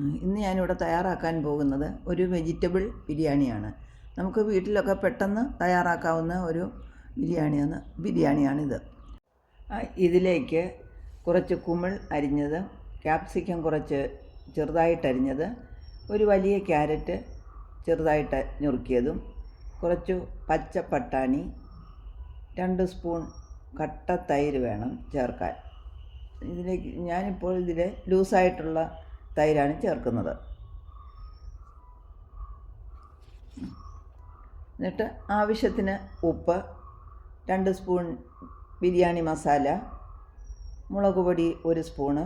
ഇന്ന് ഞാനിവിടെ തയ്യാറാക്കാൻ പോകുന്നത് ഒരു വെജിറ്റബിൾ ബിരിയാണിയാണ്. നമുക്ക് വീട്ടിലൊക്കെ പെട്ടെന്ന് തയ്യാറാക്കാവുന്ന ഒരു ബിരിയാണിയാണിത്. ഇതിലേക്ക് കുറച്ച് കുമിൾ അരിഞ്ഞത്, ക്യാപ്സിക്കം കുറച്ച് ചെറുതായിട്ടരിഞ്ഞത്, ഒരു വലിയ ക്യാരറ്റ് ചെറുതായിട്ട് ഞുറുക്കിയതും, കുറച്ച് പച്ച പട്ടാണി, 2 സ്പൂൺ കട്ട തൈര് വേണം ചേർക്കാൻ. ഞാനിപ്പോൾ ഇതിൽ ലൂസായിട്ടുള്ള തൈരാണ് ചേർക്കുന്നത്. എന്നിട്ട് ആവശ്യത്തിന് ഉപ്പ്, 2 സ്പൂൺ ബിരിയാണി മസാല, മുളക് പൊടി 1 സ്പൂണ്,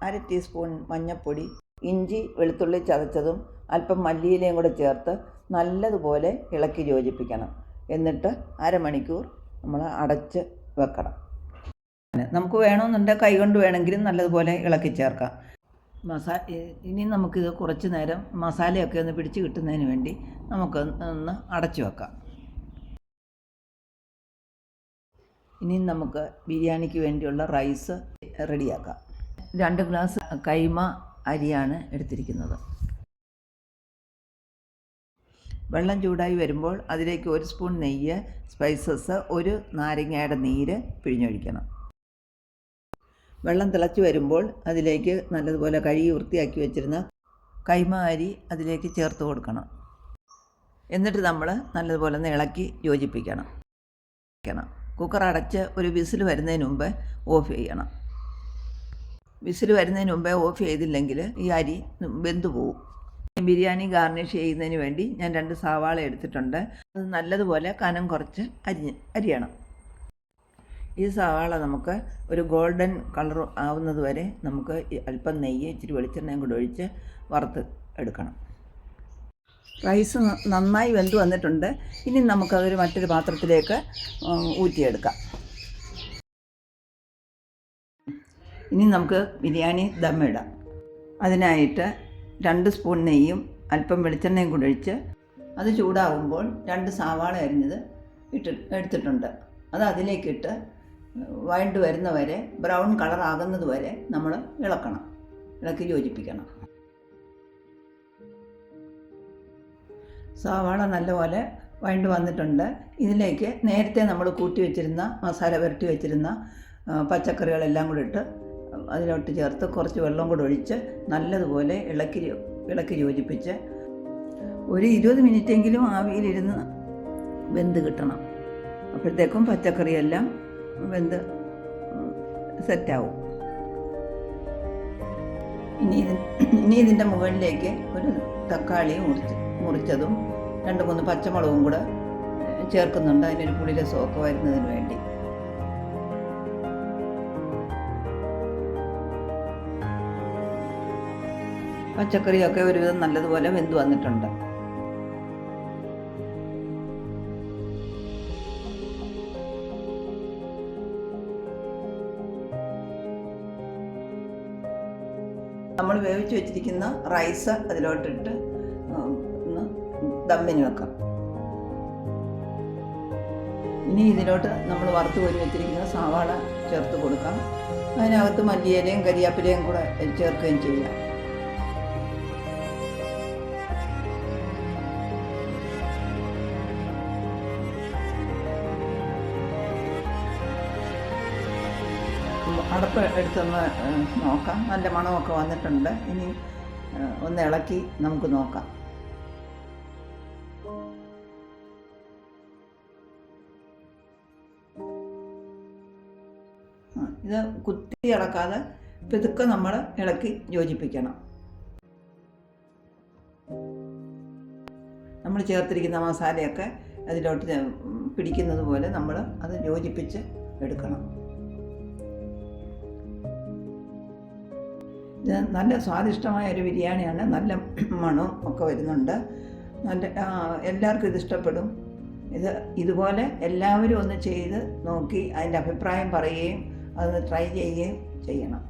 1/2 ടീസ്പൂൺ മഞ്ഞൾപ്പൊടി, ഇഞ്ചി വെളുത്തുള്ളി ചതച്ചതും അല്പം മല്ലിയിലയും കൂടെ ചേർത്ത് നല്ലതുപോലെ ഇളക്കി യോജിപ്പിക്കണം. എന്നിട്ട് അരമണിക്കൂർ നമ്മൾ അടച്ച് വെക്കണം. നമുക്ക് വേണമെന്നുണ്ടെങ്കിൽ കൈകൊണ്ട് വേണമെങ്കിലും നല്ലതുപോലെ ഇളക്കി ചേർക്കാം. ഇനി നമുക്കിത് കുറച്ച് നേരം മസാലയൊക്കെ ഒന്ന് പിടിച്ച് കിട്ടുന്നതിന് വേണ്ടി നമുക്ക് ഒന്ന് അടച്ചു വെക്കാം. ഇനി നമുക്ക് ബിരിയാണിക്ക് വേണ്ടിയുള്ള റൈസ് റെഡിയാക്കാം. 2 ഗ്ലാസ് കൈമ അരിയാണ് എടുത്തിരിക്കുന്നത്. വെള്ളം ചൂടായി വരുമ്പോൾ അതിലേക്ക് 1 സ്പൂൺ നെയ്യ്, സ്പൈസസ്, 1 നാരങ്ങയുടെ നീര് പിഴിഞ്ഞൊഴിക്കണം. വെള്ളം തിളച്ച് വരുമ്പോൾ അതിലേക്ക് നല്ലതുപോലെ കഴുകി വൃത്തിയാക്കി വെച്ചിരുന്ന കൈമ അരി അതിലേക്ക് ചേർത്ത് കൊടുക്കണം. എന്നിട്ട് നമ്മൾ നല്ലതുപോലെ ഒന്ന് ഇളക്കി യോജിപ്പിക്കണം. കുക്കർ അടച്ച് ഒരു വിസിൽ വരുന്നതിന് മുമ്പ് ഓഫ് ചെയ്യണം. വിസിൽ വരുന്നതിന് മുമ്പേ ഓഫ് ചെയ്തില്ലെങ്കിൽ ഈ അരി വെന്തു പോകും. ബിരിയാണി ഗാർണിഷ് ചെയ്യുന്നതിന് വേണ്ടി ഞാൻ 2 സവാള എടുത്തിട്ടുണ്ട്. അത് നല്ലതുപോലെ കനം കുറച്ച് അരിയണം. ഈ സവാള നമുക്ക് ഒരു ഗോൾഡൻ കളർ ആവുന്നത് വരെ നമുക്ക് അല്പം നെയ്യ്, ഇച്ചിരി വെളിച്ചെണ്ണയും കൂടെ ഒഴിച്ച് വറുത്ത് എടുക്കണം. റൈസ് നന്നായി വെന്ത് വന്നിട്ടുണ്ട്. ഇനി നമുക്കതൊരു മറ്റൊരു പാത്രത്തിലേക്ക് ഊറ്റിയെടുക്കാം. ഇനി നമുക്ക് ബിരിയാണി ദമ്മിടാം. അതിനായിട്ട് 2 സ്പൂൺ നെയ്യും അല്പം വെളിച്ചെണ്ണയും കൂടെ ഒഴിച്ച് അത് ചൂടാകുമ്പോൾ 2 സവാള അരിഞ്ഞത് എടുത്തിട്ടുണ്ട്. അത് അതിലേക്കിട്ട് വഴണ്ട് വരുന്നവരെ, ബ്രൗൺ കളർ ആകുന്നത് വരെ നമ്മൾ ഇളക്കി യോജിപ്പിക്കണം. സവാള നല്ലപോലെ വഴണ്ട് വന്നിട്ടുണ്ട്. ഇതിലേക്ക് നേരത്തെ നമ്മൾ കൂട്ടി വെച്ചിരുന്ന മസാല പുരട്ടി വെച്ചിരുന്ന പച്ചക്കറികളെല്ലാം കൂടി ഇട്ട് അതിലോട്ട് ചേർത്ത് കുറച്ച് വെള്ളം കൂടെ ഒഴിച്ച് നല്ലതുപോലെ ഇളക്കി യോജിപ്പിച്ച് ഒരു 20 മിനിറ്റെങ്കിലും ആവിയിലിരുന്ന് വെന്ത് കിട്ടണം. അപ്പോഴത്തേക്കും പച്ചക്കറിയെല്ലാം വെന്ത് സെറ്റാവും. ഇനി ഇതിൻ്റെ മുകളിലേക്ക് ഒരു തക്കാളി മുറിച്ചതും 2-3 പച്ചമുളകും കൂടെ ചേർക്കുന്നുണ്ട്, അതിനൊരു പുളിരസമൊക്കെ വരുന്നതിന് വേണ്ടി. പച്ചക്കറിയൊക്കെ ഒരുവിധം നല്ലതുപോലെ വെന്ത് വന്നിട്ടുണ്ട്. നമ്മൾ വേവിച്ച് വെച്ചിരിക്കുന്ന റൈസ് അതിലോട്ടിട്ട് ഒന്ന് ദമ്മിന് വെക്കാം. ഇനി ഇതിലോട്ട് നമ്മൾ വറുത്ത് കോരി വെച്ചിരിക്കുന്ന സവാള ചേർത്ത് കൊടുക്കാം. അതിനകത്ത് മല്ലിയിലയും കരിയാപ്പിലയും കൂടെ ചേർക്കുകയും ചെയ്യാം. അടപ്പ് എടുത്തൊന്ന് നോക്കാം. നല്ല മണമൊക്കെ വന്നിട്ടുണ്ട്. ഇനി ഒന്ന് ഇളക്കി നമുക്ക് നോക്കാം. ഇത് കുത്തി ഇളക്കാതെ പതുക്കെ നമ്മൾ ഇളക്കി യോജിപ്പിക്കണം. നമ്മൾ ചേർത്തിരിക്കുന്ന മസാലയൊക്കെ അതിലോട്ട് പിടിക്കുന്നത് പോലെ നമ്മൾ അത് യോജിപ്പിച്ച് എടുക്കണം. ഇത് നല്ല സ്വാദിഷ്ടമായ ഒരു ബിരിയാണിയാണ്. നല്ല മണവും ഒക്കെ വരുന്നുണ്ട്. എല്ലാവർക്കും ഇത് ഇഷ്ടപ്പെടും. ഇതുപോലെ എല്ലാവരും ഒന്ന് ചെയ്ത് നോക്കി അതിൻ്റെ അഭിപ്രായം പറയുകയും അതൊന്ന് ട്രൈ ചെയ്യുകയും ചെയ്യണം.